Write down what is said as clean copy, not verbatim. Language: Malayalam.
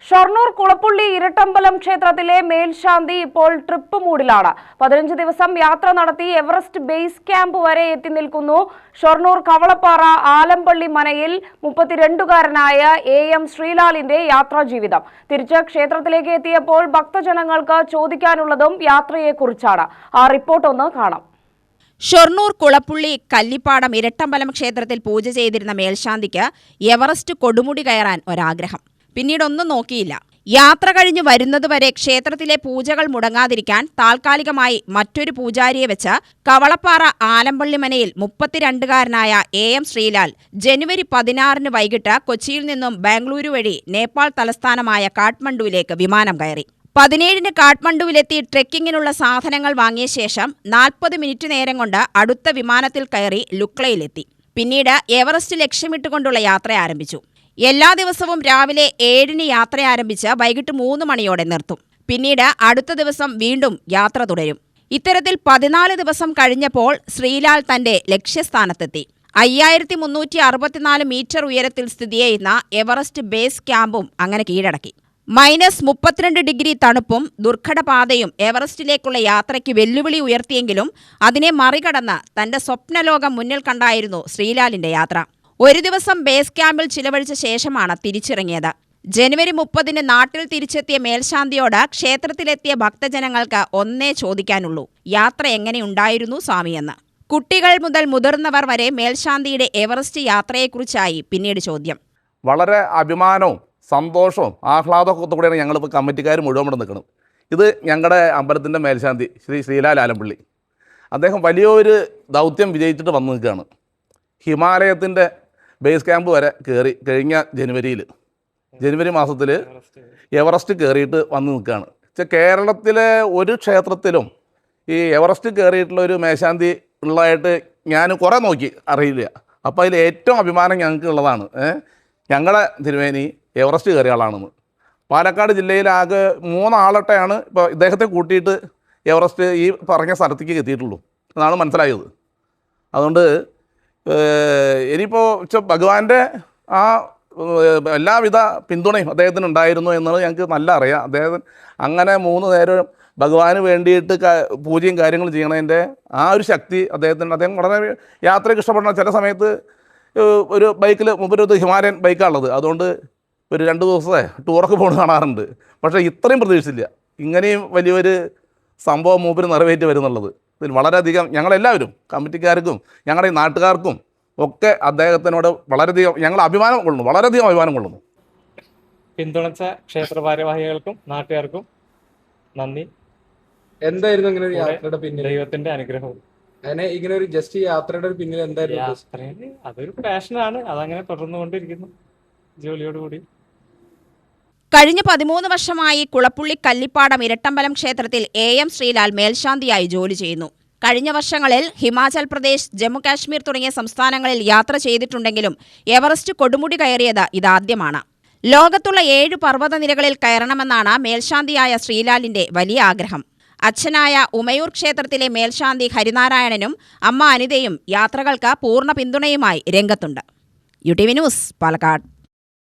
ഷൊർണൂർ കുളപ്പുള്ളി ഇരട്ടമ്പലം ക്ഷേത്രത്തിലെ മേൽശാന്തി ഇപ്പോൾ ട്രിപ്പ് മൂഡിലാണ്. 15 ദിവസം യാത്ര നടത്തി എവറസ്റ്റ് ബേസ് ക്യാമ്പ് വരെ എത്തി നിൽക്കുന്നു. ഷൊർണൂർ കവളപ്പാറ ആലമ്പള്ളി മനയിൽ 32കാരനായ AM ശ്രീലാലിന്റെ യാത്രാ ജീവിതം. തിരിച്ച് ക്ഷേത്രത്തിലേക്ക് എത്തിയപ്പോൾ ഭക്തജനങ്ങൾക്ക് ചോദിക്കാനുള്ളതും യാത്രയെക്കുറിച്ചാണ്. ആ റിപ്പോർട്ട് ഒന്ന് കാണാം. ഷൊർണൂർ കുളപ്പുള്ളി കല്ലിപ്പാടം ഇരട്ടമ്പലം ക്ഷേത്രത്തിൽ പൂജ ചെയ്തിരുന്ന മേൽശാന്തിക്ക് എവറസ്റ്റ് കൊടുമുടി കയറാൻ ഒരാഗ്രഹം. പിന്നീടൊന്നും നോക്കിയില്ല. യാത്ര കഴിഞ്ഞു വരുന്നതുവരെ ക്ഷേത്രത്തിലെ പൂജകൾ മുടങ്ങാതിരിക്കാൻ താൽക്കാലികമായി മറ്റൊരു പൂജാരിയെ വെച്ച് കവളപ്പാറ ആലമ്പള്ളിമനയിൽ 32കാരനായ AM ശ്രീലാൽ ജനുവരി 16 വൈകിട്ട് കൊച്ചിയിൽ നിന്നും ബാംഗ്ലൂരു വഴി നേപ്പാൾ തലസ്ഥാനമായ കാഠ്മണ്ഡുവിലേക്ക് വിമാനം കയറി. 17 കാഠ്മണ്ഡുവിലെത്തി ട്രെക്കിങ്ങിനുള്ള സാധനങ്ങൾ വാങ്ങിയ ശേഷം 40 മിനിറ്റ് നേരം കൊണ്ട് അടുത്ത വിമാനത്തിൽ കയറി ലുക്ലയിലെത്തി. പിന്നീട് എവറസ്റ്റ് ലക്ഷ്യമിട്ടുകൊണ്ടുള്ള യാത്ര ആരംഭിച്ചു. എല്ലാ ദിവസവും രാവിലെ 7 യാത്ര ആരംഭിച്ച് വൈകിട്ട് 3 മണിയോടെ നിർത്തും. പിന്നീട് അടുത്ത ദിവസം വീണ്ടും യാത്ര തുടരും. ഇത്തരത്തിൽ 14 ദിവസം കഴിഞ്ഞപ്പോൾ ശ്രീലാൽ തന്റെ ലക്ഷ്യസ്ഥാനത്തെത്തി. 5364 മീറ്റർ ഉയരത്തിൽ സ്ഥിതി ചെയ്യുന്ന എവറസ്റ്റ് ബേസ് ക്യാമ്പും അങ്ങനെ കീഴടക്കി. -32 ഡിഗ്രി തണുപ്പും ദുർഘടപാതയും എവറസ്റ്റിലേക്കുള്ള യാത്രയ്ക്ക് വെല്ലുവിളി ഉയർത്തിയെങ്കിലും അതിനെ മറികടന്ന് തന്റെ സ്വപ്നലോകം മുന്നിൽ കണ്ടായിരുന്നു ശ്രീലാലിന്റെ യാത്ര. ഒരു ദിവസം ബേസ് ക്യാമ്പിൽ ചിലവഴിച്ച ശേഷമാണ് തിരിച്ചിറങ്ങിയത്. ജനുവരി 30 നാട്ടിൽ തിരിച്ചെത്തിയ മേൽശാന്തിയോട് ക്ഷേത്രത്തിലെത്തിയ ഭക്തജനങ്ങൾക്ക് ഒന്നേ ചോദിക്കാനുള്ളൂ: യാത്ര എങ്ങനെയുണ്ടായിരുന്നു സ്വാമിയെന്ന്. കുട്ടികൾ മുതൽ മുതിർന്നവർ വരെ മേൽശാന്തിയുടെ എവറസ്റ്റ് യാത്രയെക്കുറിച്ചായി പിന്നീട് ചോദ്യം. വളരെ അഭിമാനവും സന്തോഷവും ആഹ്ലാദമൊക്കെ കൂടെയാണ് ഞങ്ങളിപ്പോൾ കമ്മിറ്റിക്കാർ മുഴുവൻ ഇവിടെ നിൽക്കുന്നത്. ഇത് ഞങ്ങളുടെ അമ്പലത്തിൻ്റെ മേൽശാന്തി ശ്രീലാൽ ആലമ്പള്ളി. അദ്ദേഹം വലിയൊരു ദൗത്യം വിജയിച്ചിട്ട് വന്നു നിൽക്കുകയാണ്. ഹിമാലയത്തിൻ്റെ ബേസ് ക്യാമ്പ് വരെ കയറി കഴിഞ്ഞ ജനുവരി മാസത്തിൽ എവറസ്റ്റ് കയറിയിട്ട് വന്ന് നിൽക്കുകയാണ്. കേരളത്തിലെ ഒരു ക്ഷേത്രത്തിലും ഈ എവറസ്റ്റ് കയറിയിട്ടുള്ള ഒരു മേൽശാന്തി ഉള്ളതായിട്ട് ഞാൻ കുറേ നോക്കി, അറിയില്ല. അപ്പോൾ അതിൽ ഏറ്റവും അഭിമാനം ഞങ്ങൾക്ക് ഉള്ളതാണ്. ഞങ്ങളുടെ തിരുമേനി എവറസ്റ്റ് കയറിയ ആളാണെന്ന്. പാലക്കാട് ജില്ലയിലാകെ 3 ആളൊട്ടെയാണ് ഇപ്പോൾ ഇദ്ദേഹത്തെ കൂട്ടിയിട്ട് എവറസ്റ്റ് ഈ പറഞ്ഞ സ്ഥലത്തേക്ക് എത്തിയിട്ടുള്ളൂ എന്നാണ് മനസ്സിലായത്. അതുകൊണ്ട് ഇനിയിപ്പോൾ ഭഗവാന്റെ ആ എല്ലാവിധ പിന്തുണയും അദ്ദേഹത്തിന് ഉണ്ടായിരുന്നു എന്നുള്ളത് ഞങ്ങൾക്ക് നല്ല അറിയാം. അദ്ദേഹത്തിന് അങ്ങനെ 3 നേരം ഭഗവാന് വേണ്ടിയിട്ട് പൂജയും കാര്യങ്ങളും ചെയ്യണതിൻ്റെ ആ ഒരു ശക്തി അദ്ദേഹം വളരെ യാത്രയ്ക്ക് ഇഷ്ടപ്പെടുന്ന. ചില സമയത്ത് ഒരു ബൈക്കിൽ മുമ്പൊരു ഹിമാലയൻ ബൈക്കാണുള്ളത്, അതുകൊണ്ട് ഒരു 2 ദിവസത്തെ ടൂറൊക്കെ പോകുന്നത് കാണാറുണ്ട്. പക്ഷേ ഇത്രയും പ്രതീക്ഷിച്ചില്ല ഇങ്ങനെയും വലിയൊരു സംഭവം മൂപ്പര് നിറവേറ്റി വരുന്നുള്ളത്. ഇതിൽ വളരെയധികം ഞങ്ങളെല്ലാവരും കമ്മിറ്റിക്കാർക്കും ഞങ്ങളുടെ ഈ നാട്ടുകാർക്കും ഒക്കെ അദ്ദേഹത്തിനോട് വളരെയധികം ഞങ്ങൾ വളരെയധികം അഭിമാനം കൊള്ളുന്നു. പിന്തുണച്ച ക്ഷേത്ര ഭാരവാഹികൾക്കും നാട്ടുകാർക്കും നന്ദി. എന്തായിരുന്നു ഇങ്ങനെ ഒരു യാത്രയുടെ പിന്നിൽ? ദൈവത്തിന്റെ അനുഗ്രഹവും. അങ്ങനെ ഇങ്ങനെ ഒരു ജസ്റ്റ് യാത്രയുടെ പിന്നിൽ എന്തായിരുന്നു? അതൊരു പാഷനാണ്, അതങ്ങനെ തുടർന്നുകൊണ്ടിരിക്കുന്നു ജോലിയോടുകൂടി. കഴിഞ്ഞ 13 വർഷമായി കുളപ്പുള്ളി കല്ലിപ്പാടം ഇരട്ടമ്പലം ക്ഷേത്രത്തിൽ AM ശ്രീലാൽ മേൽശാന്തിയായി ജോലി ചെയ്യുന്നു. കഴിഞ്ഞ വർഷങ്ങളിൽ ഹിമാചൽ പ്രദേശ്, ജമ്മു കാശ്മീർ തുടങ്ങിയ സംസ്ഥാനങ്ങളിൽ യാത്ര ചെയ്തിട്ടുണ്ടെങ്കിലും എവറസ്റ്റ് കൊടുമുടി കയറിയത് ഇതാദ്യമാണ്. ലോകത്തുള്ള 7 പർവ്വതനിരകളിൽ കയറണമെന്നാണ് മേൽശാന്തിയായ ശ്രീലാലിന്റെ വലിയ ആഗ്രഹം. അച്ഛനായ ഉമയൂർ ക്ഷേത്രത്തിലെ മേൽശാന്തി ഹരിനാരായണനും അമ്മ അനിതയും യാത്രകൾക്ക് പൂർണ്ണ പിന്തുണയുമായി രംഗത്തുണ്ട്. UTV news, Palakkad.